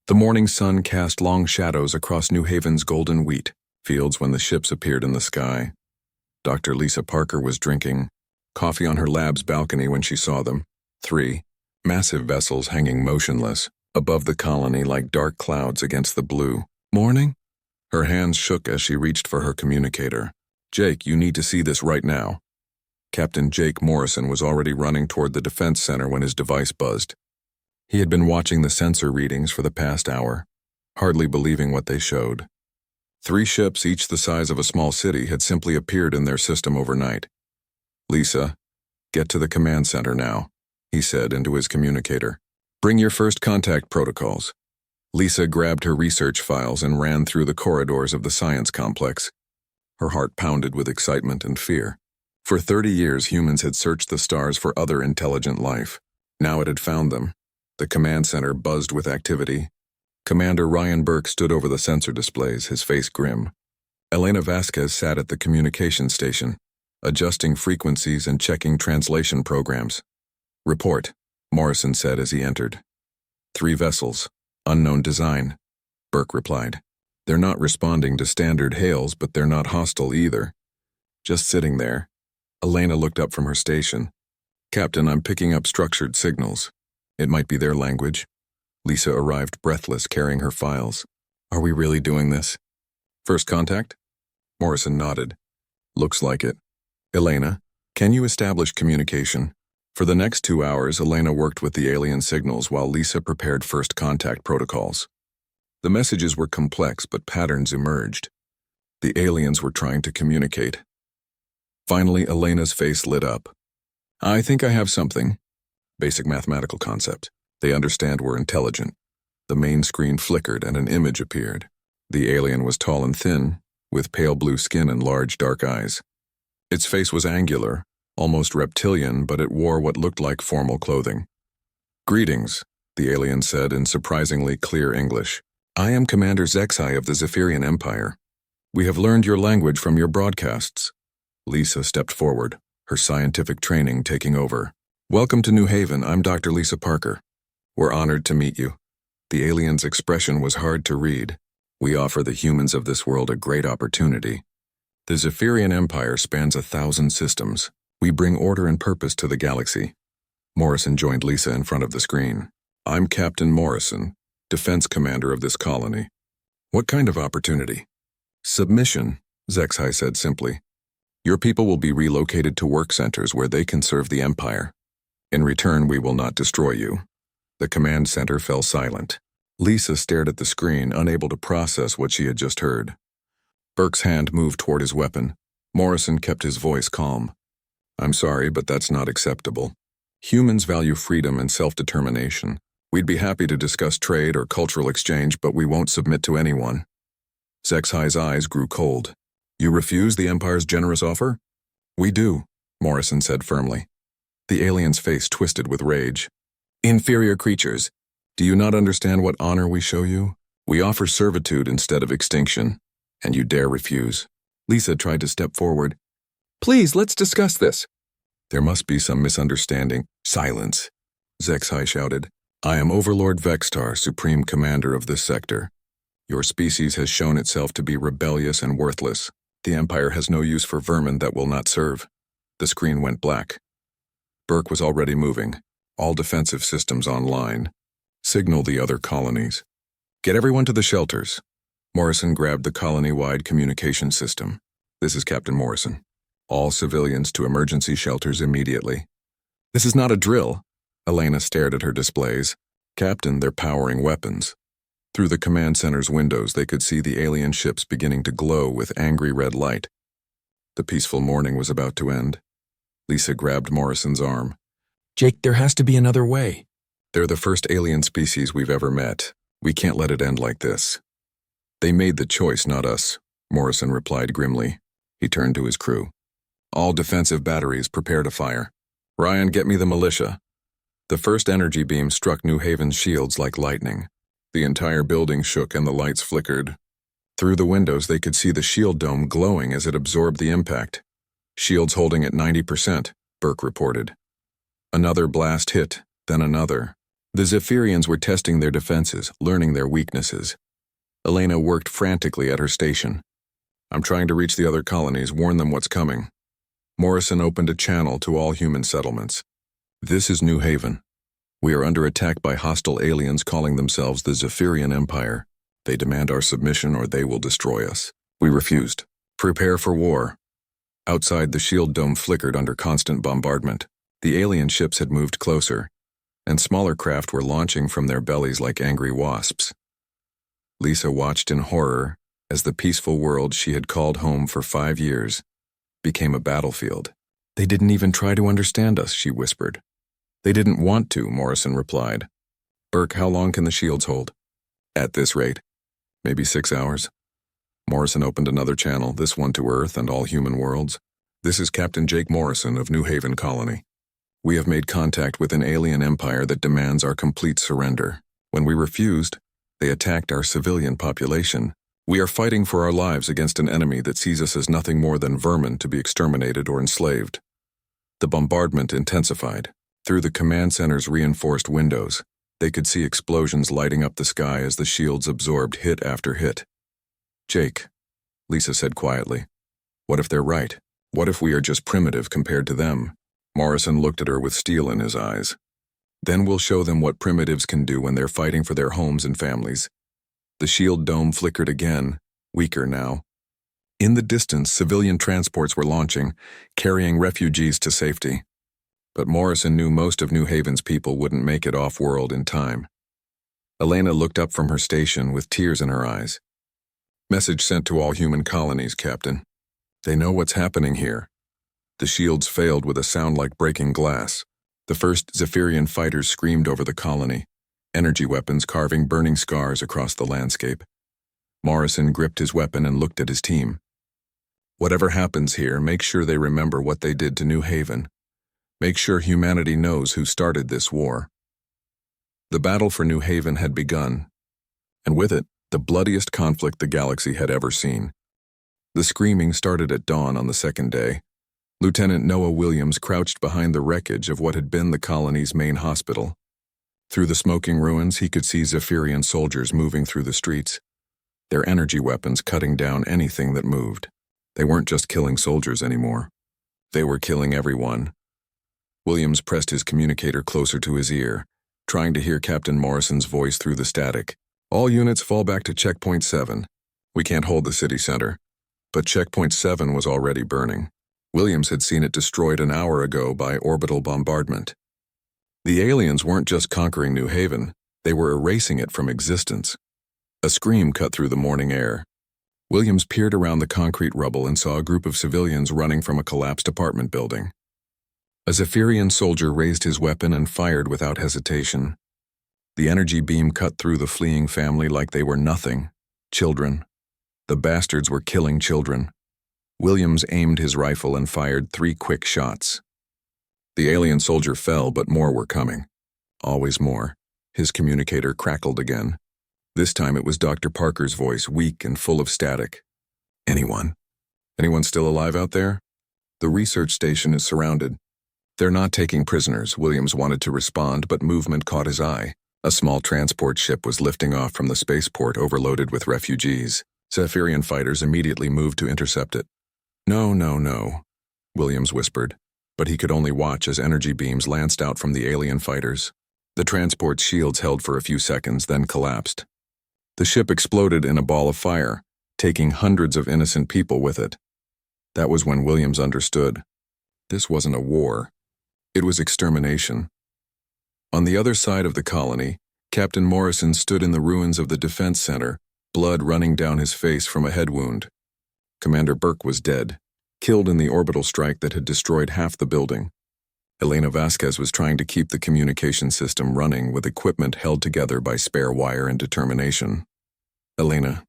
The morning sun cast long shadows across New Haven's golden wheat fields when the ships appeared in the sky. Dr. Lisa Parker was drinking coffee on her lab's balcony when she saw them. 3 massive vessels hanging motionless above the colony like dark clouds against the blue. Morning? Her hands shook as she reached for her communicator. Jake, you need to see this right now. Captain Jake Morrison was already running toward the defense center when his device buzzed. He had been watching the sensor readings for the past hour, hardly believing what they showed. 3 ships, each the size of a small city, had simply appeared in their system overnight. Lisa, get to the command center now, he said into his communicator. Bring your first contact protocols. Lisa grabbed her research files and ran through the corridors of the science complex. Her heart pounded with excitement and fear. For 30 years, humans had searched the stars for other intelligent life. Now it had found them. The command center buzzed with activity. Commander Ryan Burke stood over the sensor displays, his face grim. Elena Vasquez sat at the communication station, adjusting frequencies and checking translation programs. Report, Morrison said as he entered. 3 vessels, unknown design, Burke replied. They're not responding to standard hails, but they're not hostile either. Just sitting there. Elena looked up from her station. Captain, I'm picking up structured signals. It might be their language. Lisa arrived breathless, carrying her files. Are we really doing this? First contact? Morrison nodded. Looks like it. Elena, can you establish communication? For the next 2 hours, Elena worked with the alien signals while Lisa prepared first contact protocols. The messages were complex, but patterns emerged. The aliens were trying to communicate. Finally, Elena's face lit up. I think I have something. Basic mathematical concept. They understand we're intelligent. The main screen flickered and an image appeared. The alien was tall and thin, with pale blue skin and large dark eyes. Its face was angular, almost reptilian, but it wore what looked like formal clothing. Greetings, the alien said in surprisingly clear English. I am Commander Zexai of the Zephyrian Empire. We have learned your language from your broadcasts. Lisa stepped forward, her scientific training taking over. Welcome to New Haven, I'm Dr. Lisa Parker. We're honored to meet you. The alien's expression was hard to read. We offer the humans of this world a great opportunity. The Zephyrian Empire spans 1,000 systems. We bring order and purpose to the galaxy. Morrison joined Lisa in front of the screen. I'm Captain Morrison, defense commander of this colony. What kind of opportunity? Submission, Zexai said simply. Your people will be relocated to work centers where they can serve the Empire. In return, we will not destroy you. The command center fell silent. Lisa stared at the screen, unable to process what she had just heard. Burke's hand moved toward his weapon. Morrison kept his voice calm. I'm sorry, but that's not acceptable. Humans value freedom and self-determination. We'd be happy to discuss trade or cultural exchange, but we won't submit to anyone. Zexai's eyes grew cold. You refuse the Empire's generous offer? We do, Morrison said firmly. The alien's face twisted with rage. Inferior creatures, do you not understand what honor we show you? We offer servitude instead of extinction, and you dare refuse. Lisa tried to step forward. Please, let's discuss this. There must be some misunderstanding. Silence, Zexai shouted. I am Overlord Vextar, Supreme Commander of this sector. Your species has shown itself to be rebellious and worthless. The Empire has no use for vermin that will not serve. The screen went black. Burke was already moving. All defensive systems online. Signal the other colonies. Get everyone to the shelters. Morrison grabbed the colony-wide communication system. This is Captain Morrison. All civilians to emergency shelters immediately. This is not a drill. Elena stared at her displays. Captain, they're powering weapons. Through the command center's windows, they could see the alien ships beginning to glow with angry red light. The peaceful morning was about to end. Lisa grabbed Morrison's arm. Jake, there has to be another way. They're the first alien species we've ever met. We can't let it end like this. They made the choice, not us, Morrison replied grimly. He turned to his crew. All defensive batteries, prepare to fire. Ryan, get me the militia. The first energy beam struck New Haven's shields like lightning. The entire building shook and the lights flickered. Through the windows, they could see the shield dome glowing as it absorbed the impact. Shields holding at 90%, Burke reported. Another blast hit, then another. The Zephyrians were testing their defenses, learning their weaknesses. Elena worked frantically at her station. I'm trying to reach the other colonies, warn them what's coming. Morrison opened a channel to all human settlements. This is New Haven. We are under attack by hostile aliens calling themselves the Zephyrian Empire. They demand our submission or they will destroy us. We refused. Prepare for war. Outside, the shield dome flickered under constant bombardment. The alien ships had moved closer, and smaller craft were launching from their bellies like angry wasps. Lisa watched in horror as the peaceful world she had called home for 5 years became a battlefield. They didn't even try to understand us, she whispered. They didn't want to, Morrison replied. Burke, how long can the shields hold? At this rate, maybe 6 hours. Morrison opened another channel, this one to Earth and all human worlds. This is Captain Jake Morrison of New Haven Colony. We have made contact with an alien empire that demands our complete surrender. When we refused, they attacked our civilian population. We are fighting for our lives against an enemy that sees us as nothing more than vermin to be exterminated or enslaved. The bombardment intensified. Through the command center's reinforced windows, they could see explosions lighting up the sky as the shields absorbed hit after hit. Jake, Lisa said quietly, what if they're right? What if we are just primitive compared to them? Morrison looked at her with steel in his eyes. Then we'll show them what primitives can do when they're fighting for their homes and families. The shield dome flickered again, weaker now. In the distance, civilian transports were launching, carrying refugees to safety. But Morrison knew most of New Haven's people wouldn't make it off-world in time. Elena looked up from her station with tears in her eyes. Message sent to all human colonies, Captain. They know what's happening here. The shields failed with a sound like breaking glass. The first Zephyrian fighters screamed over the colony, energy weapons carving burning scars across the landscape. Morrison gripped his weapon and looked at his team. Whatever happens here, make sure they remember what they did to New Haven. Make sure humanity knows who started this war. The battle for New Haven had begun, and with it, the bloodiest conflict the galaxy had ever seen. The screaming started at dawn on the second day. Lieutenant Noah Williams crouched behind the wreckage of what had been the colony's main hospital. Through the smoking ruins, he could see Zephyrian soldiers moving through the streets, their energy weapons cutting down anything that moved. They weren't just killing soldiers anymore. They were killing everyone. Williams pressed his communicator closer to his ear, trying to hear Captain Morrison's voice through the static. All units fall back to Checkpoint 7. We can't hold the city center. But Checkpoint 7 was already burning. Williams had seen it destroyed an hour ago by orbital bombardment. The aliens weren't just conquering New Haven, they were erasing it from existence. A scream cut through the morning air. Williams peered around the concrete rubble and saw a group of civilians running from a collapsed apartment building. A Zephyrian soldier raised his weapon and fired without hesitation. The energy beam cut through the fleeing family like they were nothing. Children. The bastards were killing children. Williams aimed his rifle and fired 3 quick shots. The alien soldier fell, but more were coming. Always more. His communicator crackled again. This time it was Dr. Parker's voice, weak and full of static. Anyone? Anyone still alive out there? The research station is surrounded. They're not taking prisoners, Williams wanted to respond, but movement caught his eye. A small transport ship was lifting off from the spaceport overloaded with refugees. Zephyrian fighters immediately moved to intercept it. No, no, no, Williams whispered, but he could only watch as energy beams lanced out from the alien fighters. The transport's shields held for a few seconds, then collapsed. The ship exploded in a ball of fire, taking hundreds of innocent people with it. That was when Williams understood. This wasn't a war. It was extermination. On the other side of the colony, Captain Morrison stood in the ruins of the defense center, blood running down his face from a head wound. Commander Burke was dead, killed in the orbital strike that had destroyed half the building. Elena Vasquez was trying to keep the communication system running with equipment held together by spare wire and determination. Elena,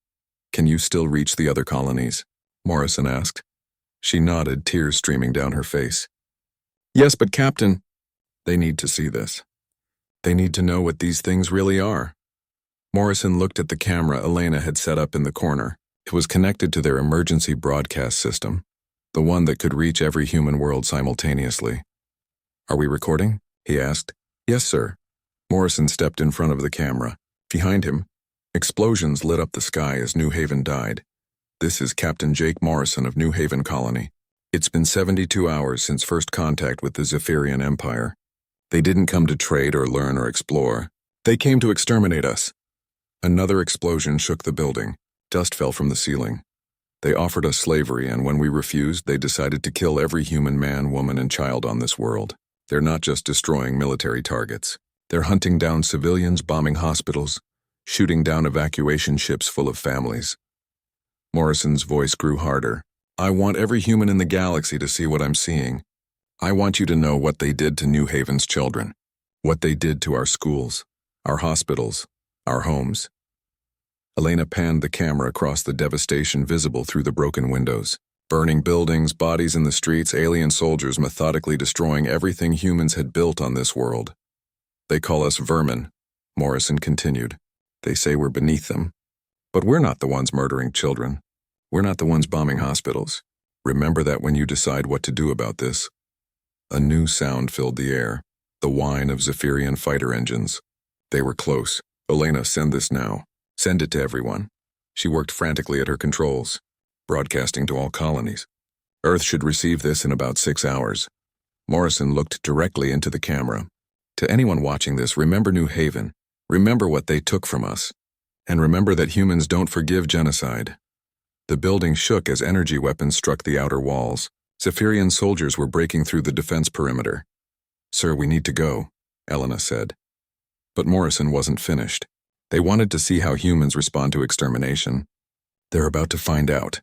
can you still reach the other colonies? Morrison asked. She nodded, tears streaming down her face. Yes, but Captain, they need to see this. They need to know what these things really are. Morrison looked at the camera Elena had set up in the corner. It was connected to their emergency broadcast system, the one that could reach every human world simultaneously. Are we recording? He asked. Yes, sir. Morrison stepped in front of the camera. Behind him, explosions lit up the sky as New Haven died. This is Captain Jake Morrison of New Haven Colony. It's been 72 hours since first contact with the Zephyrian Empire. They didn't come to trade or learn or explore. They came to exterminate us. Another explosion shook the building. Dust fell from the ceiling. They offered us slavery, and when we refused, they decided to kill every human man, woman, and child on this world. They're not just destroying military targets. They're hunting down civilians, bombing hospitals, shooting down evacuation ships full of families. Morrison's voice grew harder. I want every human in the galaxy to see what I'm seeing. I want you to know what they did to New Haven's children, what they did to our schools, our hospitals, our homes. Elena panned the camera across the devastation visible through the broken windows. Burning buildings, bodies in the streets, alien soldiers methodically destroying everything humans had built on this world. They call us vermin, Morrison continued. They say we're beneath them. But we're not the ones murdering children. We're not the ones bombing hospitals. Remember that when you decide what to do about this. A new sound filled the air, the whine of Zephyrian fighter engines. They were close. Elena, send this now. Send it to everyone. She worked frantically at her controls, broadcasting to all colonies. Earth should receive this in about 6 hours. Morrison looked directly into the camera. To anyone watching this, remember New Haven. Remember what they took from us. And remember that humans don't forgive genocide. The building shook as energy weapons struck the outer walls. Zephyrian soldiers were breaking through the defense perimeter. Sir, we need to go, Elena said. But Morrison wasn't finished. They wanted to see how humans respond to extermination. They're about to find out.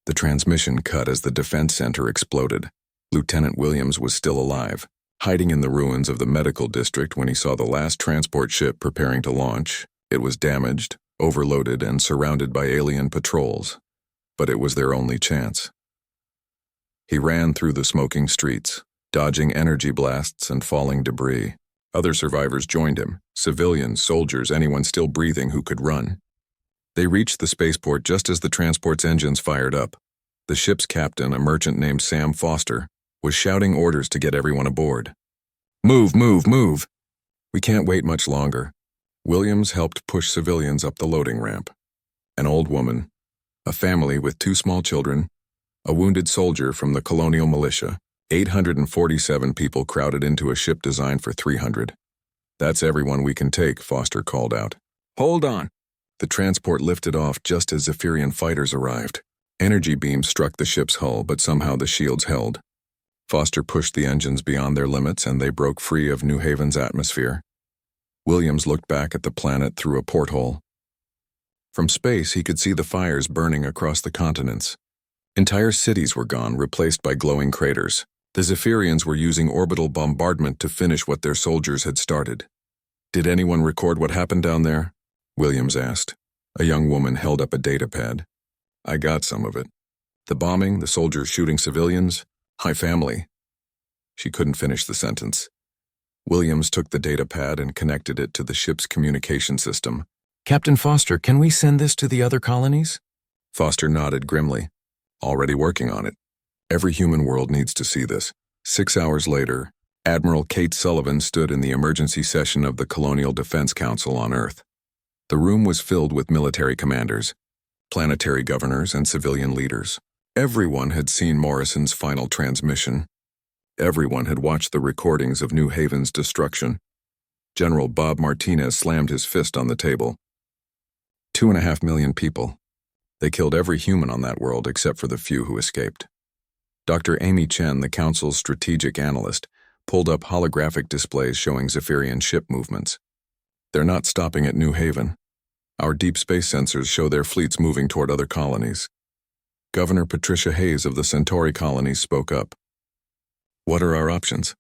The transmission cut as the defense center exploded. Lieutenant Williams was still alive, hiding in the ruins of the medical district when he saw the last transport ship preparing to launch. It was damaged, overloaded, and surrounded by alien patrols. But it was their only chance. He ran through the smoking streets, dodging energy blasts and falling debris. Other survivors joined him, civilians, soldiers, anyone still breathing who could run. They reached the spaceport just as the transport's engines fired up. The ship's captain, a merchant named Sam Foster, was shouting orders to get everyone aboard. Move, move, move! We can't wait much longer. Williams helped push civilians up the loading ramp. An old woman, a family with 2 small children, a wounded soldier from the colonial militia. 847 people crowded into a ship designed for 300. That's everyone we can take, Foster called out. Hold on! The transport lifted off just as Zephyrian fighters arrived. Energy beams struck the ship's hull, but somehow the shields held. Foster pushed the engines beyond their limits and they broke free of New Haven's atmosphere. Williams looked back at the planet through a porthole. From space, he could see the fires burning across the continents. Entire cities were gone, replaced by glowing craters. The Zephyrians were using orbital bombardment to finish what their soldiers had started. Did anyone record what happened down there? Williams asked. A young woman held up a datapad. I got some of it. The bombing, the soldiers shooting civilians, my family. She couldn't finish the sentence. Williams took the datapad and connected it to the ship's communication system. Captain Foster, can we send this to the other colonies? Foster nodded grimly. Already working on it. Every human world needs to see this. 6 hours later, Admiral Kate Sullivan stood in the emergency session of the Colonial Defense Council on Earth. The room was filled with military commanders, planetary governors, and civilian leaders. Everyone had seen Morrison's final transmission. Everyone had watched the recordings of New Haven's destruction. General Bob Martinez slammed his fist on the table. 2.5 million people. They killed every human on that world except for the few who escaped. Dr. Amy Chen, the Council's strategic analyst, pulled up holographic displays showing Zephyrian ship movements. They're not stopping at New Haven. Our deep space sensors show their fleets moving toward other colonies. Governor Patricia Hayes of the Centauri colonies spoke up. What are our options?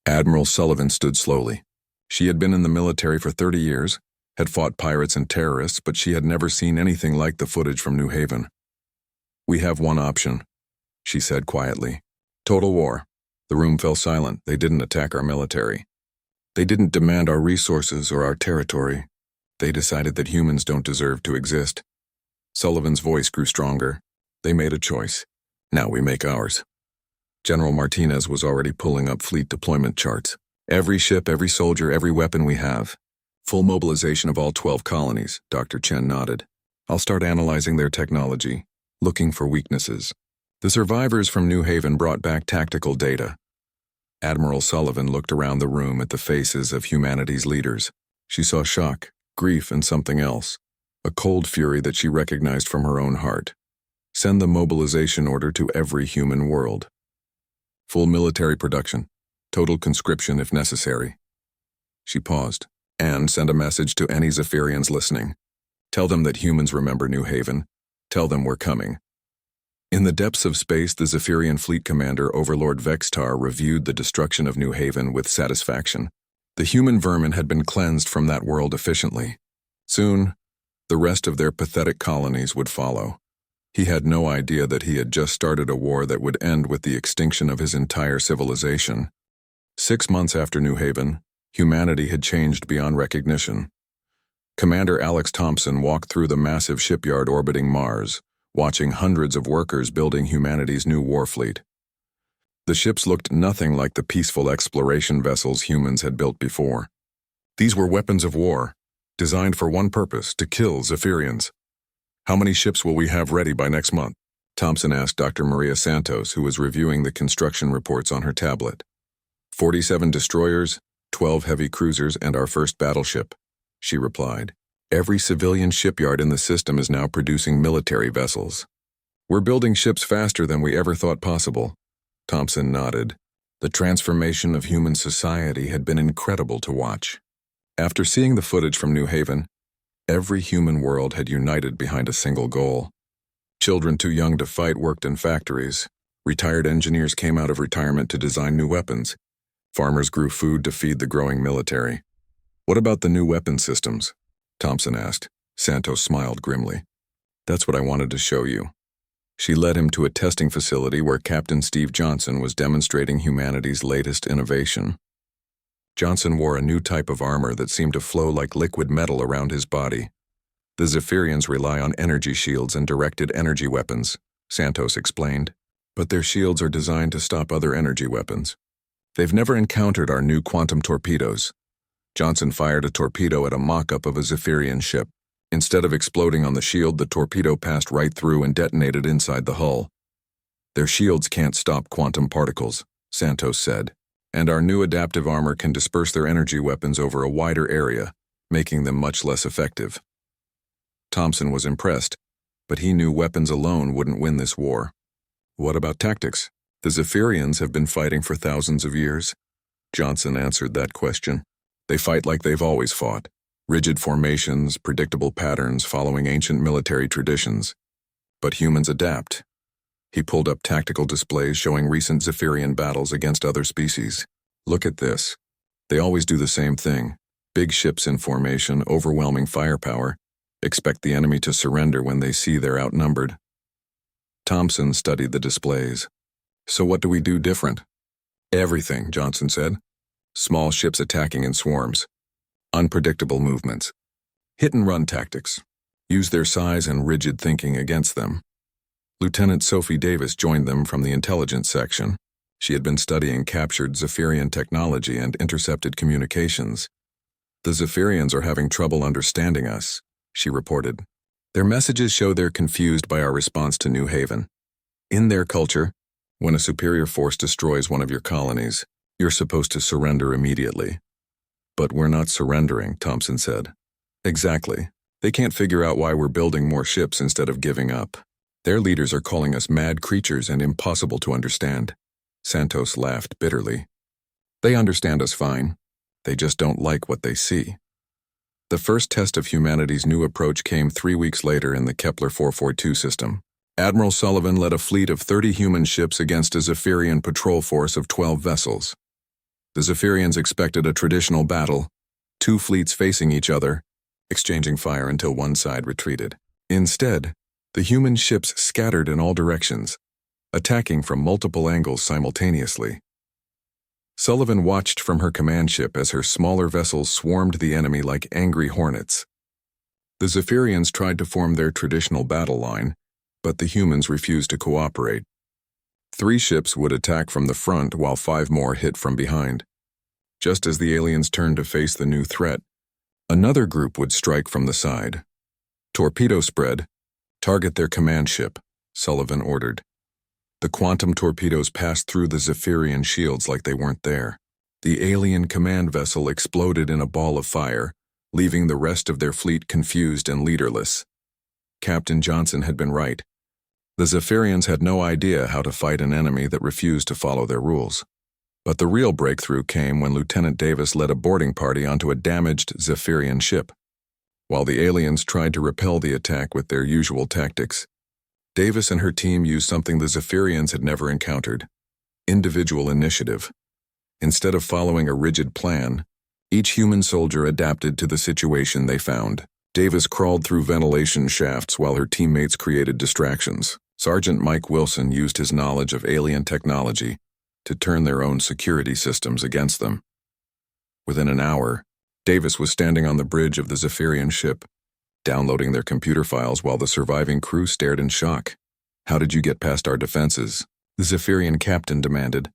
Admiral Sullivan stood slowly. She had been in the military for 30 years, had fought pirates and terrorists, but she had never seen anything like the footage from New Haven. We have one option, she said quietly. Total war. The room fell silent. They didn't attack our military. They didn't demand our resources or our territory. They decided that humans don't deserve to exist. Sullivan's voice grew stronger. They made a choice. Now we make ours. General Martinez was already pulling up fleet deployment charts. Every ship, every soldier, every weapon we have. Full mobilization of all 12 colonies, Dr. Chen nodded. I'll start analyzing their technology, looking for weaknesses. The survivors from New Haven brought back tactical data. Admiral Sullivan looked around the room at the faces of humanity's leaders. She saw shock, grief, and something else, a cold fury that she recognized from her own heart. Send the mobilization order to every human world. Full military production, total conscription if necessary. She paused, and sent a message to any Zephyrians listening. Tell them that humans remember New Haven. Tell them we're coming. In the depths of space, the Zephyrian fleet commander, Overlord Vextar, reviewed the destruction of New Haven with satisfaction. The human vermin had been cleansed from that world efficiently. Soon, the rest of their pathetic colonies would follow. He had no idea that he had just started a war that would end with the extinction of his entire civilization. 6 months after New Haven, humanity had changed beyond recognition. Commander Alex Thompson walked through the massive shipyard orbiting Mars, watching hundreds of workers building humanity's new war fleet. The ships looked nothing like the peaceful exploration vessels humans had built before. These were weapons of war, designed for one purpose, to kill Zephyrians. How many ships will we have ready by next month? Thompson asked Dr. Maria Santos, who was reviewing the construction reports on her tablet. 47 destroyers, 12 heavy cruisers, and our first battleship, she replied. Every civilian shipyard in the system is now producing military vessels. We're building ships faster than we ever thought possible. Thompson nodded. The transformation of human society had been incredible to watch. After seeing the footage from New Haven, every human world had united behind a single goal. Children too young to fight worked in factories. Retired engineers came out of retirement to design new weapons. Farmers grew food to feed the growing military. What about the new weapon systems? Thompson asked. Santos smiled grimly. That's what I wanted to show you. She led him to a testing facility where Captain Steve Johnson was demonstrating humanity's latest innovation. Johnson wore a new type of armor that seemed to flow like liquid metal around his body. The Zephyrians rely on energy shields and directed energy weapons, Santos explained, but their shields are designed to stop other energy weapons. They've never encountered our new quantum torpedoes. Johnson fired a torpedo at a mock-up of a Zephyrian ship. Instead of exploding on the shield, the torpedo passed right through and detonated inside the hull. Their shields can't stop quantum particles, Santos said, and our new adaptive armor can disperse their energy weapons over a wider area, making them much less effective. Thompson was impressed, but he knew weapons alone wouldn't win this war. What about tactics? The Zephyrians have been fighting for thousands of years. Johnson answered that question. They fight like they've always fought. Rigid formations, predictable patterns following ancient military traditions. But humans adapt. He pulled up tactical displays showing recent Zephyrian battles against other species. Look at this. They always do the same thing. Big ships in formation, overwhelming firepower. Expect the enemy to surrender when they see they're outnumbered. Thompson studied the displays. So what do we do different? Everything, Johnson said. Small ships attacking in swarms. Unpredictable movements. Hit-and-run tactics. Use their size and rigid thinking against them. Lieutenant Sophie Davis joined them from the intelligence section. She had been studying captured Zephyrian technology and intercepted communications. The Zephyrians are having trouble understanding us, she reported. Their messages show they're confused by our response to New Haven. In their culture, when a superior force destroys one of your colonies, you're supposed to surrender immediately. But we're not surrendering, Thompson said. Exactly. They can't figure out why we're building more ships instead of giving up. Their leaders are calling us mad creatures and impossible to understand. Santos laughed bitterly. They understand us fine. They just don't like what they see. The first test of humanity's new approach came 3 weeks later in the Kepler 442 system. Admiral Sullivan led a fleet of 30 human ships against a Zephyrian patrol force of 12 vessels. The Zephyrians expected a traditional battle, 2 fleets facing each other, exchanging fire until one side retreated. Instead, the human ships scattered in all directions, attacking from multiple angles simultaneously. Sullivan watched from her command ship as her smaller vessels swarmed the enemy like angry hornets. The Zephyrians tried to form their traditional battle line, but the humans refused to cooperate. 3 ships would attack from the front while 5 more hit from behind. Just as the aliens turned to face the new threat, another group would strike from the side. Torpedo spread. Target their command ship, Sullivan ordered. The quantum torpedoes passed through the Zephyrian shields like they weren't there. The alien command vessel exploded in a ball of fire, leaving the rest of their fleet confused and leaderless. Captain Johnson had been right. The Zephyrians had no idea how to fight an enemy that refused to follow their rules. But the real breakthrough came when Lieutenant Davis led a boarding party onto a damaged Zephyrian ship. While the aliens tried to repel the attack with their usual tactics, Davis and her team used something the Zephyrians had never encountered: individual initiative. Instead of following a rigid plan, each human soldier adapted to the situation they found. Davis crawled through ventilation shafts while her teammates created distractions. Sergeant Mike Wilson used his knowledge of alien technology to turn their own security systems against them. Within an hour, Davis was standing on the bridge of the Zephyrian ship, downloading their computer files while the surviving crew stared in shock. "How did you get past our defenses?" the Zephyrian captain demanded.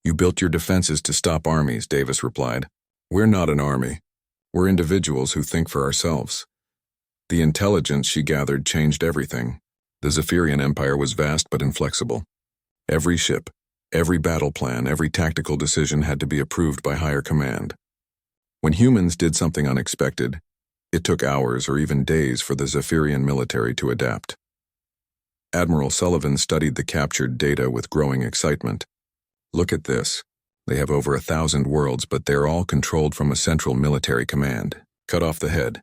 "You built your defenses to stop armies," Davis replied. "We're not an army. We're individuals who think for ourselves." The intelligence she gathered changed everything. The Zephyrian Empire was vast but inflexible. Every ship, every battle plan, every tactical decision had to be approved by higher command. When humans did something unexpected, it took hours or even days for the Zephyrian military to adapt. Admiral Sullivan studied the captured data with growing excitement. "Look at this. They have over 1,000 worlds, but they're all controlled from a central military command. Cut off the head,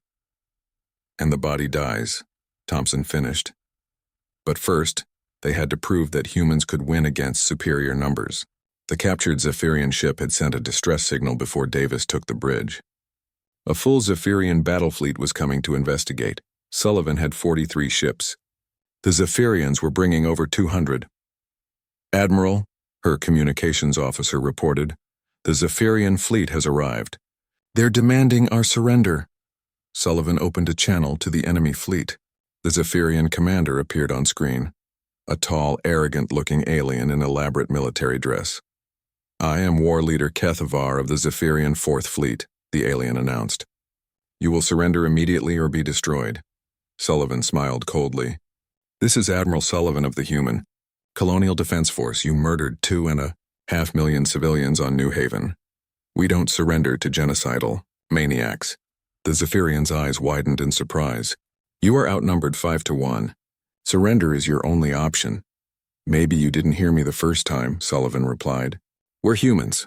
and the body dies," Thompson finished. But first, they had to prove that humans could win against superior numbers. The captured Zephyrian ship had sent a distress signal before Davis took the bridge. A full Zephyrian battle fleet was coming to investigate. Sullivan had 43 ships. The Zephyrians were bringing over 200. "Admiral," her communications officer reported, "the Zephyrian fleet has arrived. They're demanding our surrender." Sullivan opened a channel to the enemy fleet. The Zephyrian commander appeared on screen, a tall, arrogant-looking alien in elaborate military dress. "I am War Leader Kethavar of the Zephyrian 4th Fleet," the alien announced. "You will surrender immediately or be destroyed." Sullivan smiled coldly. "This is Admiral Sullivan of the Human Colonial Defense Force. You murdered 2.5 million civilians on New Haven. We don't surrender to genocidal maniacs." The Zephyrian's eyes widened in surprise. "You are outnumbered 5-1. Surrender is your only option." "Maybe you didn't hear me the first time," Sullivan replied. "We're humans.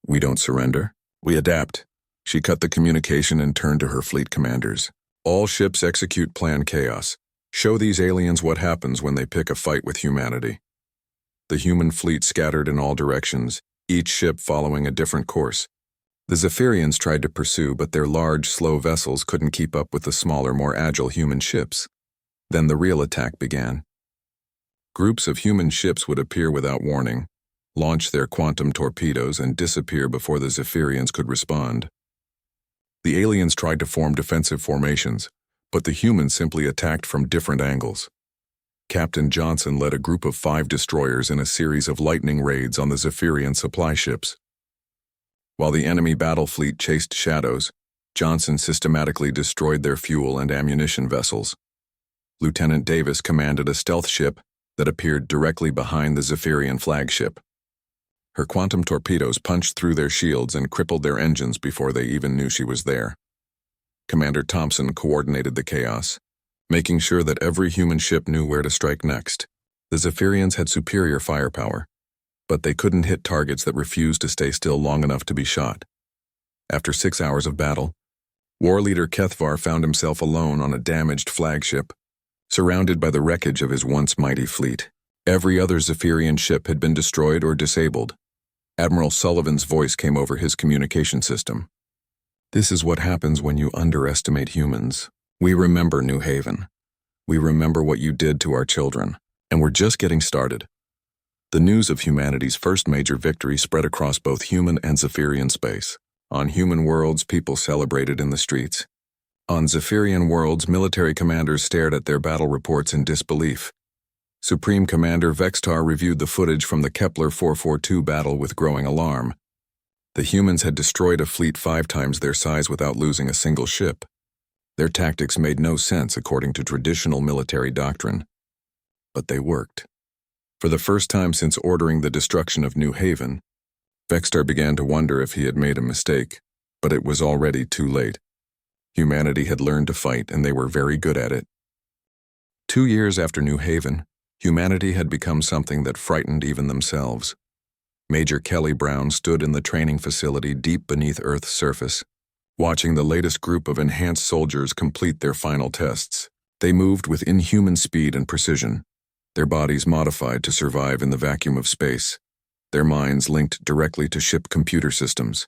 We don't surrender. We adapt." She cut the communication and turned to her fleet commanders. "All ships execute Plan Chaos. Show these aliens what happens when they pick a fight with humanity." The human fleet scattered in all directions, each ship following a different course. The Zephyrians tried to pursue, but their large, slow vessels couldn't keep up with the smaller, more agile human ships. Then the real attack began. Groups of human ships would appear without warning, launch their quantum torpedoes, and disappear before the Zephyrians could respond. The aliens tried to form defensive formations, but the humans simply attacked from different angles. Captain Johnson led a group of 5 destroyers in a series of lightning raids on the Zephyrian supply ships. While the enemy battle fleet chased shadows, Johnson systematically destroyed their fuel and ammunition vessels. Lieutenant Davis commanded a stealth ship that appeared directly behind the Zephyrian flagship. Her quantum torpedoes punched through their shields and crippled their engines before they even knew she was there. Commander Thompson coordinated the chaos, making sure that every human ship knew where to strike next. The Zephyrians had superior firepower, but they couldn't hit targets that refused to stay still long enough to be shot. After 6 hours of battle, War Leader Kethavar found himself alone on a damaged flagship, surrounded by the wreckage of his once mighty fleet. Every other Zephyrian ship had been destroyed or disabled. Admiral Sullivan's voice came over his communication system. "This is what happens when you underestimate humans. We remember New Haven. We remember what you did to our children, and we're just getting started." The news of humanity's first major victory spread across both human and Zephyrian space. On human worlds, people celebrated in the streets. On Zephyrian worlds, military commanders stared at their battle reports in disbelief. Supreme Commander Vextar reviewed the footage from the Kepler 442 battle with growing alarm. The humans had destroyed a fleet 5 times their size without losing a single ship. Their tactics made no sense according to traditional military doctrine. But they worked. For the first time since ordering the destruction of New Haven, Vextar began to wonder if he had made a mistake, but it was already too late. Humanity had learned to fight, and they were very good at it. 2 years after New Haven, humanity had become something that frightened even themselves. Major Kelly Brown stood in the training facility deep beneath Earth's surface, watching the latest group of enhanced soldiers complete their final tests. They moved with inhuman speed and precision, their bodies modified to survive in the vacuum of space, their minds linked directly to ship computer systems.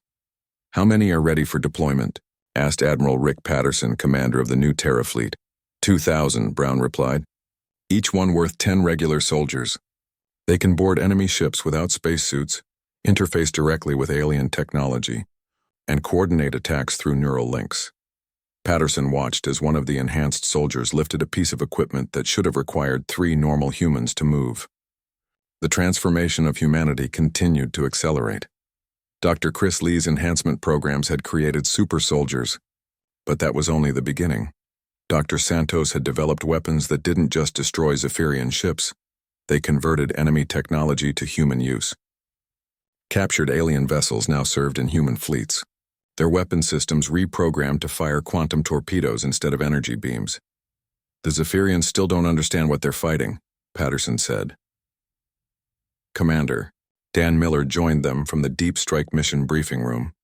"How many are ready for deployment?" asked Admiral Rick Patterson, commander of the new Terra fleet. 2,000, Brown replied. "Each one worth 10 regular soldiers. They can board enemy ships without spacesuits, interface directly with alien technology, and coordinate attacks through neural links." Patterson watched as one of the enhanced soldiers lifted a piece of equipment that should have required 3 normal humans to move. The transformation of humanity continued to accelerate. Dr. Chris Lee's enhancement programs had created super soldiers, but that was only the beginning. Dr. Santos had developed weapons that didn't just destroy Zephyrian ships, they converted enemy technology to human use. Captured alien vessels now served in human fleets, their weapon systems reprogrammed to fire quantum torpedoes instead of energy beams. "The Zephyrians still don't understand what they're fighting," Patterson said. "Commander," Dan Miller joined them from the Deep Strike mission briefing room.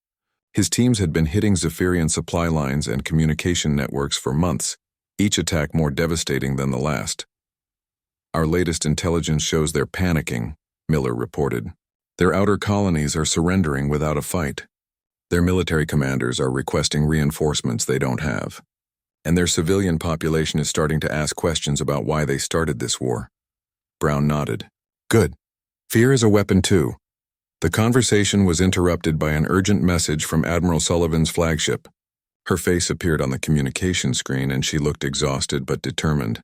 His teams had been hitting Zephyrian supply lines and communication networks for months, each attack more devastating than the last. "Our latest intelligence shows they're panicking," Miller reported. "Their outer colonies are surrendering without a fight. Their military commanders are requesting reinforcements they don't have. And their civilian population is starting to ask questions about why they started this war." Brown nodded. "Good. Fear is a weapon too." The conversation was interrupted by an urgent message from Admiral Sullivan's flagship. Her face appeared on the communication screen and she looked exhausted but determined.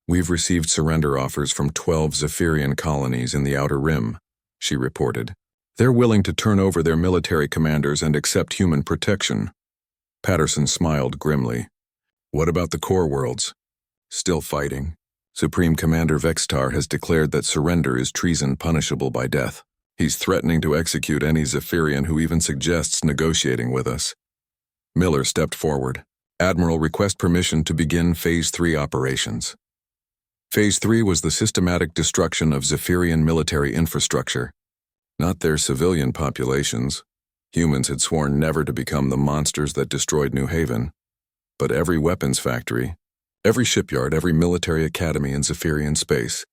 "We've received surrender offers from 12 Zephyrian colonies in the Outer Rim," she reported. "They're willing to turn over their military commanders and accept human protection." Patterson smiled grimly. "What about the core worlds?" "Still fighting. Supreme Commander Vextar has declared that surrender is treason punishable by death. He's threatening to execute any Zephyrian who even suggests negotiating with us." Miller stepped forward. "Admiral, request permission to begin Phase 3 operations." Phase 3 was the systematic destruction of Zephyrian military infrastructure, not their civilian populations. Humans had sworn never to become the monsters that destroyed New Haven. But every weapons factory, every shipyard, every military academy in Zephyrian space.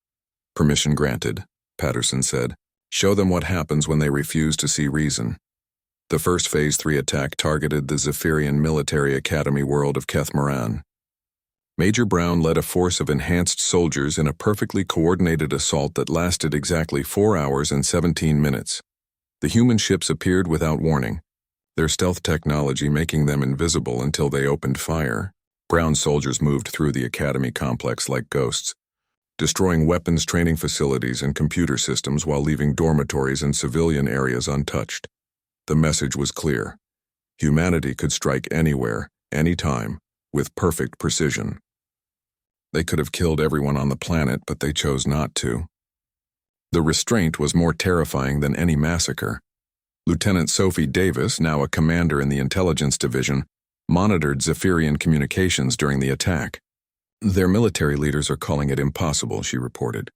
"Permission granted," Patterson said. "Show them what happens when they refuse to see reason." The first Phase 3 attack targeted the Zephyrian military academy world of Kethmaran. Major Brown led a force of enhanced soldiers in a perfectly coordinated assault that lasted exactly 4 hours and 17 minutes. The human ships appeared without warning, their stealth technology making them invisible until they opened fire. Brown soldiers moved through the academy complex like ghosts, destroying weapons training facilities and computer systems while leaving dormitories and civilian areas untouched. The message was clear. Humanity could strike anywhere, anytime, with perfect precision. They could have killed everyone on the planet, but they chose not to. The restraint was more terrifying than any massacre. Lieutenant Sophie Davis, now a commander in the intelligence division, monitored Zephyrian communications during the attack. "Their military leaders are calling it impossible," she reported.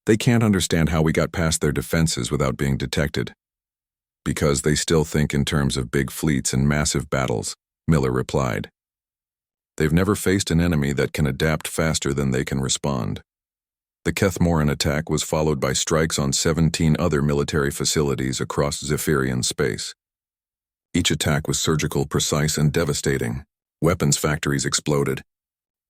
"They can't understand how we got past their defenses without being detected." "Because they still think in terms of big fleets and massive battles," Miller replied. "They've never faced an enemy that can adapt faster than they can respond." The Kethmoran attack was followed by strikes on 17 other military facilities across Zephyrian space. Each attack was surgical, precise, and devastating. Weapons factories exploded.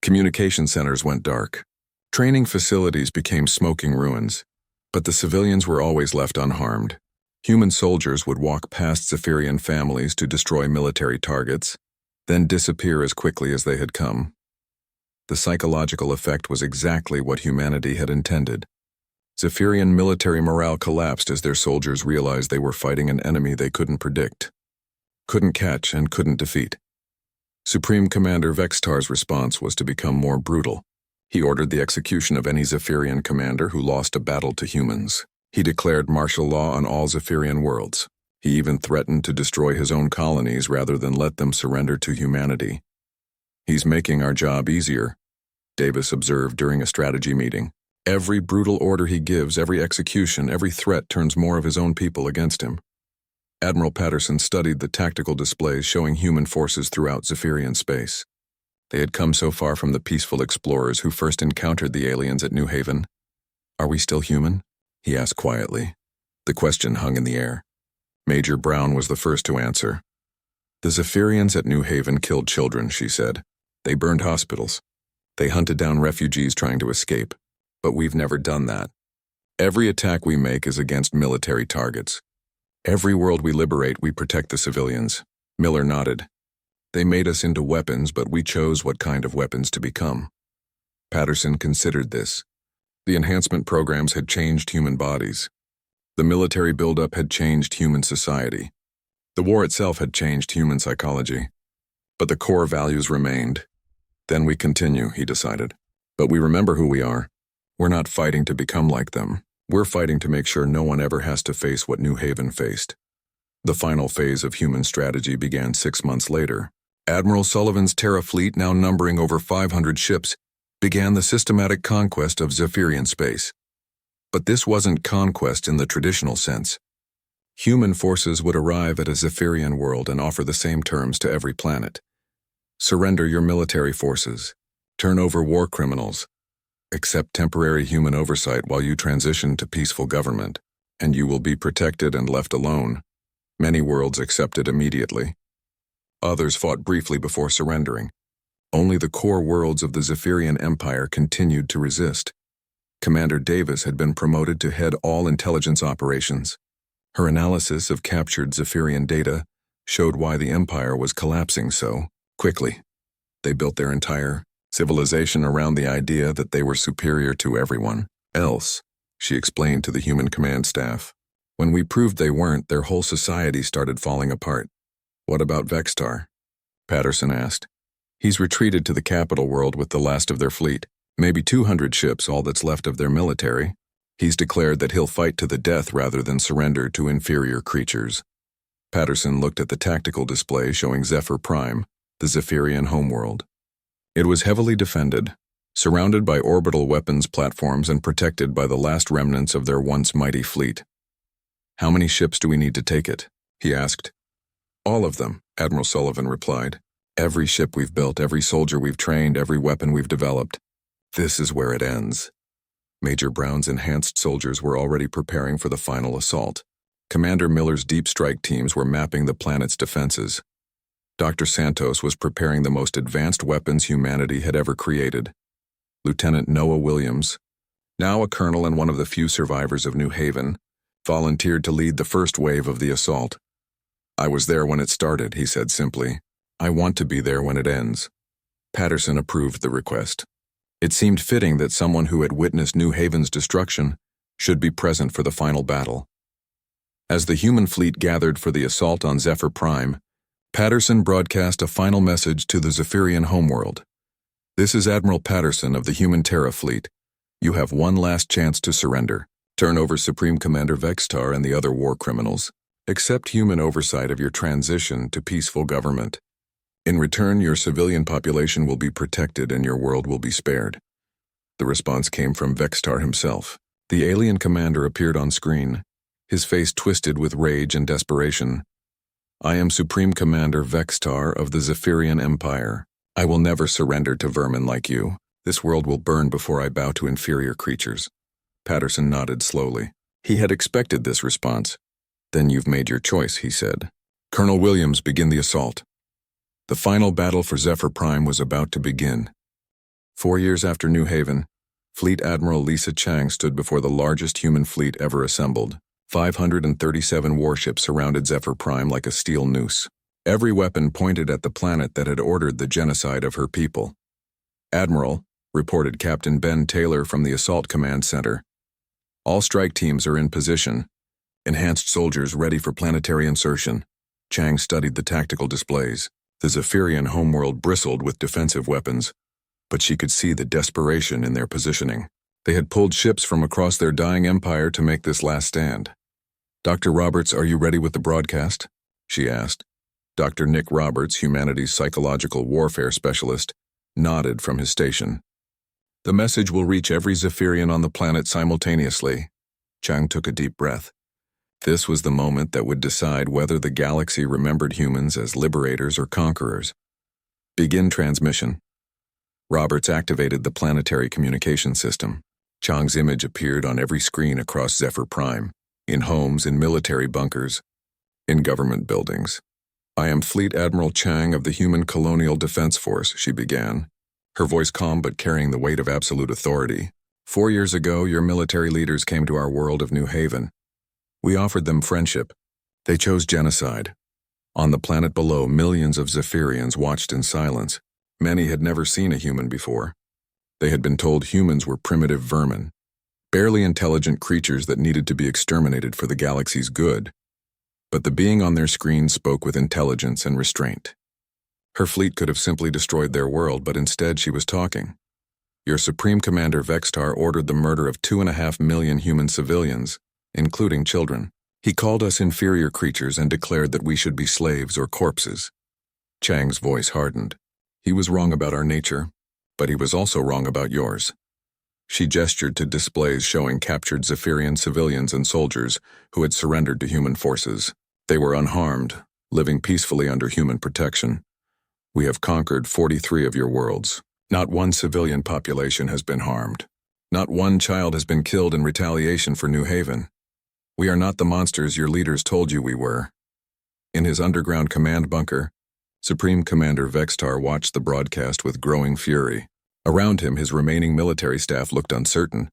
Communication centers went dark. Training facilities became smoking ruins. But the civilians were always left unharmed. Human soldiers would walk past Zephyrian families to destroy military targets, then disappear as quickly as they had come. The psychological effect was exactly what humanity had intended. Zephyrian military morale collapsed as their soldiers realized they were fighting an enemy they couldn't predict, couldn't catch, and couldn't defeat. Supreme Commander Vextar's response was to become more brutal. He ordered the execution of any Zephyrian commander who lost a battle to humans. He declared martial law on all Zephyrian worlds. He even threatened to destroy his own colonies rather than let them surrender to humanity. "He's making our job easier," Davis observed during a strategy meeting. "Every brutal order he gives, every execution, every threat turns more of his own people against him." Admiral Patterson studied the tactical displays showing human forces throughout Zephyrian space. They had come so far from the peaceful explorers who first encountered the aliens at New Haven. "Are we still human?" he asked quietly. The question hung in the air. Major Brown was the first to answer. "The Zephyrians at New Haven killed children," she said. "They burned hospitals. They hunted down refugees trying to escape. But we've never done that. Every attack we make is against military targets. Every world we liberate, we protect the civilians." Miller nodded. "They made us into weapons, but we chose what kind of weapons to become." Patterson considered this. The enhancement programs had changed human bodies. The military buildup had changed human society. The war itself had changed human psychology. But the core values remained. "Then we continue," he decided. "But we remember who we are. We're not fighting to become like them. We're fighting to make sure no one ever has to face what New Haven faced." The final phase of human strategy began 6 months later. Admiral Sullivan's Terra fleet, now numbering over 500 ships, began the systematic conquest of Zephyrian space. But this wasn't conquest in the traditional sense. Human forces would arrive at a Zephyrian world and offer the same terms to every planet. "Surrender your military forces. Turn over war criminals. Accept temporary human oversight while you transition to peaceful government, and you will be protected and left alone." Many worlds accepted immediately. Others fought briefly before surrendering. Only the core worlds of the Zephyrian Empire continued to resist. Commander Davis had been promoted to head all intelligence operations. Her analysis of captured Zephyrian data showed why the Empire was collapsing so quickly. They built their entire civilization around the idea that they were superior to everyone else, she explained to the human command staff. "When we proved they weren't, their whole society started falling apart." "What about Vextar?" Patterson asked. "He's retreated to the capital world with the last of their fleet. Maybe 200 ships, all that's left of their military. He's declared that he'll fight to the death rather than surrender to inferior creatures." Patterson looked at the tactical display showing Zephyr Prime, the Zephyrian homeworld. It was heavily defended, surrounded by orbital weapons platforms and protected by the last remnants of their once mighty fleet. "How many ships do we need to take it?" he asked. "All of them," Admiral Sullivan replied. "Every ship we've built, every soldier we've trained, every weapon we've developed. This is where it ends." Major Brown's enhanced soldiers were already preparing for the final assault. Commander Miller's deep strike teams were mapping the planet's defenses. Dr. Santos was preparing the most advanced weapons humanity had ever created. Lieutenant Noah Williams, now a colonel and one of the few survivors of New Haven, volunteered to lead the first wave of the assault. "I was there when it started," he said simply. "I want to be there when it ends." Patterson approved the request. It seemed fitting that someone who had witnessed New Haven's destruction should be present for the final battle. As the human fleet gathered for the assault on Zephyr Prime, Patterson broadcast a final message to the Zephyrian homeworld. "This is Admiral Patterson of the Human Terra Fleet. You have one last chance to surrender. Turn over Supreme Commander Vextar and the other war criminals. Accept human oversight of your transition to peaceful government. In return, your civilian population will be protected and your world will be spared." The response came from Vextar himself. The alien commander appeared on screen, his face twisted with rage and desperation. "I am Supreme Commander Vextar of the Zephyrian Empire. I will never surrender to vermin like you. This world will burn before I bow to inferior creatures." Patterson nodded slowly. He had expected this response. "Then you've made your choice," he said. "Colonel Williams, begin the assault." The final battle for Zephyr Prime was about to begin. 4 years after New Haven, Fleet Admiral Lisa Chang stood before the largest human fleet ever assembled. 537 warships surrounded Zephyr Prime like a steel noose. Every weapon pointed at the planet that had ordered the genocide of her people. "Admiral," reported Captain Ben Taylor from the Assault Command Center, All strike teams are in position. Enhanced soldiers ready for planetary insertion. Chang studied the tactical displays. The Zephyrian homeworld bristled with defensive weapons, but she could see the desperation in their positioning. They had pulled ships from across their dying empire to make this last stand. "Dr. Roberts, are you ready with the broadcast?" she asked. Dr. Nick Roberts, humanities psychological warfare specialist, nodded from his station. "The message will reach every Zephyrian on the planet simultaneously." Chang took a deep breath. This was the moment that would decide whether the galaxy remembered humans as liberators or conquerors. "Begin transmission." Roberts activated the planetary communication system. Chang's image appeared on every screen across Zephyr Prime, in homes, in military bunkers, in government buildings. "I am Fleet Admiral Chang of the Human Colonial Defense Force," she began, her voice calm but carrying the weight of absolute authority. "4 years ago, your military leaders came to our world of New Haven. We offered them friendship. They chose genocide. On the planet below, millions of Zephyrians watched in silence. Many had never seen a human before. They had been told humans were primitive vermin, barely intelligent creatures that needed to be exterminated for the galaxy's good. But the being on their screen spoke with intelligence and restraint. Her fleet could have simply destroyed their world, but instead she was talking. "Your Supreme Commander Vextar ordered the murder of 2.5 million human civilians, including children. He called us inferior creatures and declared that we should be slaves or corpses." Chang's voice hardened. "He was wrong about our nature, but he was also wrong about yours." She gestured to displays showing captured Zephyrian civilians and soldiers who had surrendered to human forces. They were unharmed, living peacefully under human protection. "We have conquered 43 of your worlds. Not one civilian population has been harmed. Not one child has been killed in retaliation for New Haven. We are not the monsters your leaders told you we were." In his underground command bunker, Supreme Commander Vextar watched the broadcast with growing fury. Around him, his remaining military staff looked uncertain.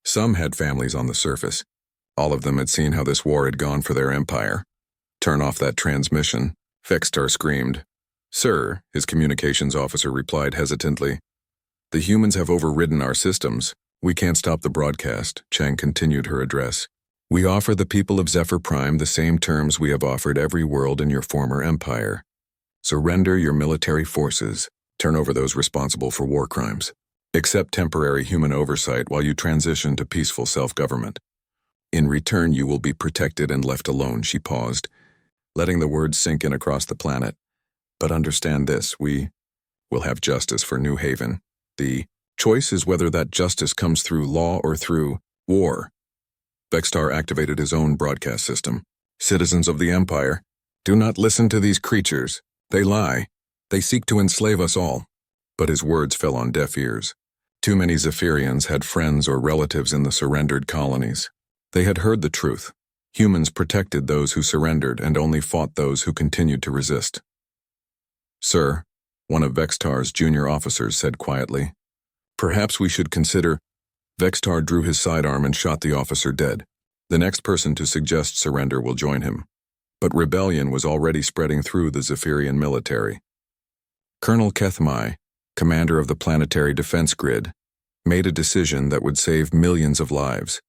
Some had families on the surface. All of them had seen how this war had gone for their empire. "Turn off that transmission," Vextar screamed. "Sir," his communications officer replied hesitantly. "The humans have overridden our systems. We can't stop the broadcast," Chang continued her address. "We offer the people of Zephyr Prime the same terms we have offered every world in your former empire. Surrender your military forces. Turn over those responsible for war crimes. Accept temporary human oversight while you transition to peaceful self-government. In return, you will be protected and left alone." She paused, letting the words sink in across the planet. "But understand this, we will have justice for New Haven. The choice is whether that justice comes through law or through war." Vextar activated his own broadcast system. "Citizens of the Empire, do not listen to these creatures. They lie. They seek to enslave us all." But his words fell on deaf ears. Too many Zephyrians had friends or relatives in the surrendered colonies. They had heard the truth. Humans protected those who surrendered and only fought those who continued to resist. "Sir," one of Vextar's junior officers said quietly, "perhaps we should consider—" Vextar drew his sidearm and shot the officer dead. "The next person to suggest surrender will join him." But rebellion was already spreading through the Zephyrian military. Colonel Kethmai, commander of the planetary defense grid, made a decision that would save millions of lives.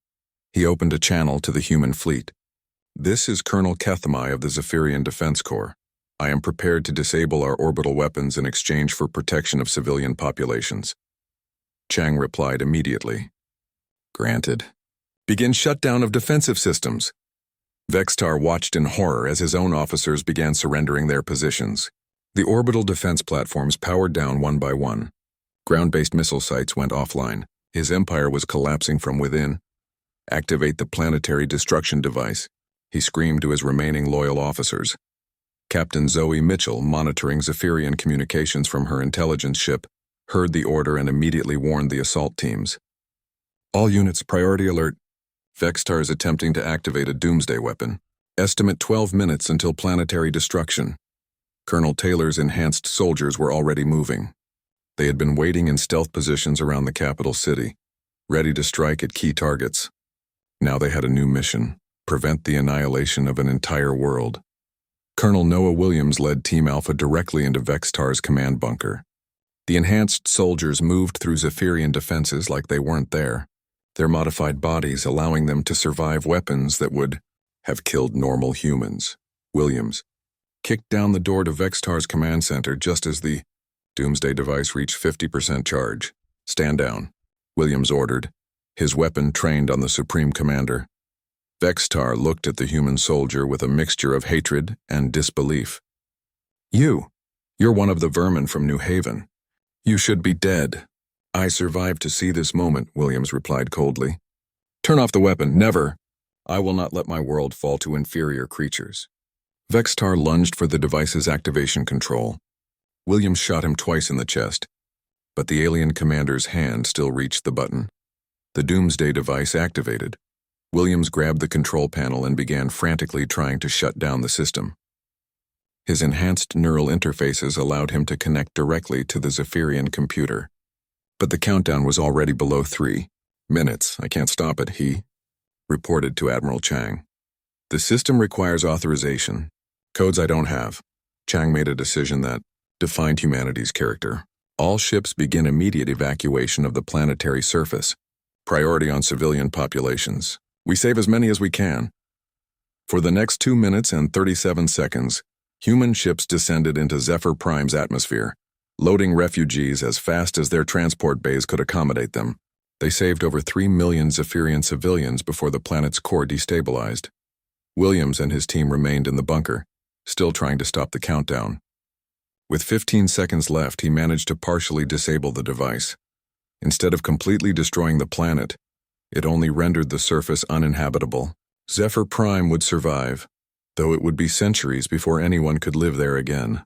He opened a channel to the human fleet. "This is Colonel Kethmai of the Zephyrian Defense Corps. I am prepared to disable our orbital weapons in exchange for protection of civilian populations." Chang replied immediately. "Granted. Begin shutdown of defensive systems." Vextar watched in horror as his own officers began surrendering their positions. The orbital defense platforms powered down one by one. Ground-based missile sites went offline. His empire was collapsing from within. "Activate the planetary destruction device," he screamed to his remaining loyal officers. Captain Zoe Mitchell, monitoring Zephyrian communications from her intelligence ship, heard the order and immediately warned the assault teams. "All units, priority alert. Vextar is attempting to activate a doomsday weapon. Estimate 12 minutes until planetary destruction." Colonel Taylor's enhanced soldiers were already moving. They had been waiting in stealth positions around the capital city, ready to strike at key targets. Now they had a new mission: prevent the annihilation of an entire world. Colonel Noah Williams led Team Alpha directly into Vextar's command bunker. The enhanced soldiers moved through Zephyrian defenses like they weren't there. their modified bodies allowing them to survive weapons that would have killed normal humans. Williams kicked down the door to Vextar's command center just as the doomsday device reached 50% charge. "Stand down," Williams ordered, his weapon trained on the Supreme Commander. Vextar looked at the human soldier with a mixture of hatred and disbelief. You're one of the vermin from New Haven. You should be dead." "I survived to see this moment," Williams replied coldly. "Turn off the weapon, never. I will not let my world fall to inferior creatures." Vextar lunged for the device's activation control. Williams shot him twice in the chest, but the alien commander's hand still reached the button. The doomsday device activated. Williams grabbed the control panel and began frantically trying to shut down the system. His enhanced neural interfaces allowed him to connect directly to the Zephyrian computer. But the countdown was already below 3 minutes. "I can't stop it," he reported to Admiral Chang. "The system requires authorization. Codes I don't have." Chang made a decision that defined humanity's character. "All ships begin immediate evacuation of the planetary surface. Priority on civilian populations. We save as many as we can." For the next 2 minutes and 37 seconds, human ships descended into Zephyr Prime's atmosphere, loading refugees as fast as their transport bays could accommodate them. They saved over 3 million Zephyrian civilians before the planet's core destabilized. Williams and his team remained in the bunker, still trying to stop the countdown. With 15 seconds left, he managed to partially disable the device. Instead of completely destroying the planet, it only rendered the surface uninhabitable. Zephyr Prime would survive, though it would be centuries before anyone could live there again.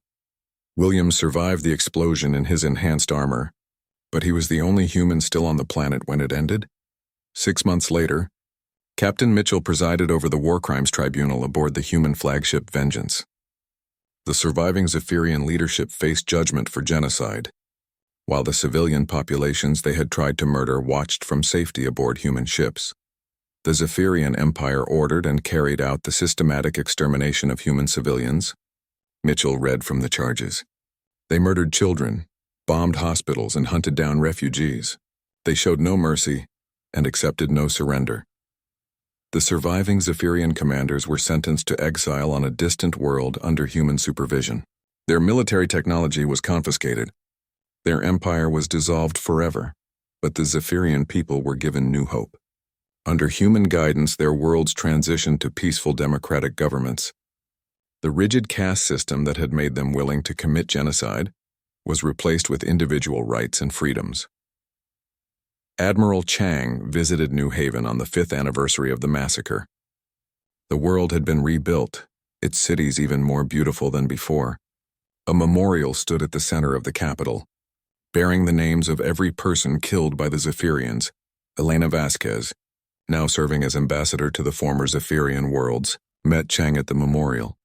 Williams survived the explosion in his enhanced armor, but he was the only human still on the planet when it ended. 6 months later, Captain Mitchell presided over the War Crimes Tribunal aboard the human flagship Vengeance. The surviving Zephyrian leadership faced judgment for genocide, while the civilian populations they had tried to murder watched from safety aboard human ships. The Zephyrian Empire ordered and carried out the systematic extermination of human civilians. Mitchell read from the charges. They murdered children, bombed hospitals, and hunted down refugees. They showed no mercy and accepted no surrender. The surviving Zephyrian commanders were sentenced to exile on a distant world under human supervision. Their military technology was confiscated. Their empire was dissolved forever, but the Zephyrian people were given new hope. Under human guidance, their worlds transitioned to peaceful democratic governments. The rigid caste system that had made them willing to commit genocide was replaced with individual rights and freedoms. Admiral Chang visited New Haven on the 5th anniversary of the massacre. The world had been rebuilt, its cities even more beautiful than before. A memorial stood at the center of the capital, bearing the names of every person killed by the Zephyrians. Elena Vasquez, now serving as ambassador to the former Zephyrian worlds, met Chang at the memorial.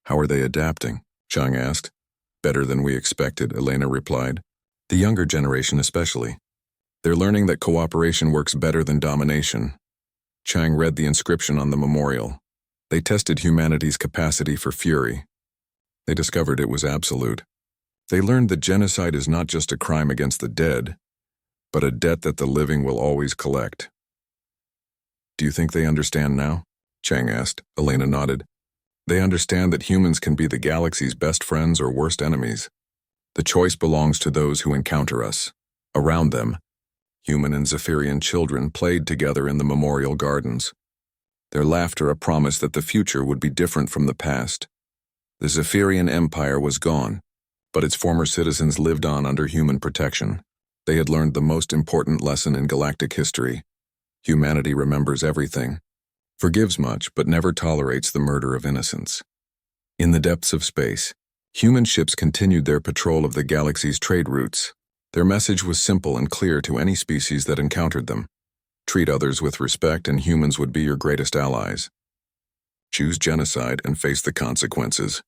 "How are they adapting?" Chang asked. "Better than we expected," Elena replied. "The younger generation especially. They're learning that cooperation works better than domination." Chang read the inscription on the memorial. They tested humanity's capacity for fury. They discovered it was absolute. They learned that genocide is not just a crime against the dead, but a debt that the living will always collect. "Do you think they understand now?" Chang asked. Elena nodded. "They understand that humans can be the galaxy's best friends or worst enemies. The choice belongs to those who encounter us." Around them, human and Zephyrian children played together in the memorial gardens, their laughter a promise that the future would be different from the past. The Zephyrian Empire was gone, but its former citizens lived on under human protection. They had learned the most important lesson in galactic history. Humanity remembers everything, forgives much, but never tolerates the murder of innocents. In the depths of space, human ships continued their patrol of the galaxy's trade routes. Their message was simple and clear to any species that encountered them. Treat others with respect and humans would be your greatest allies. Choose genocide and face the consequences.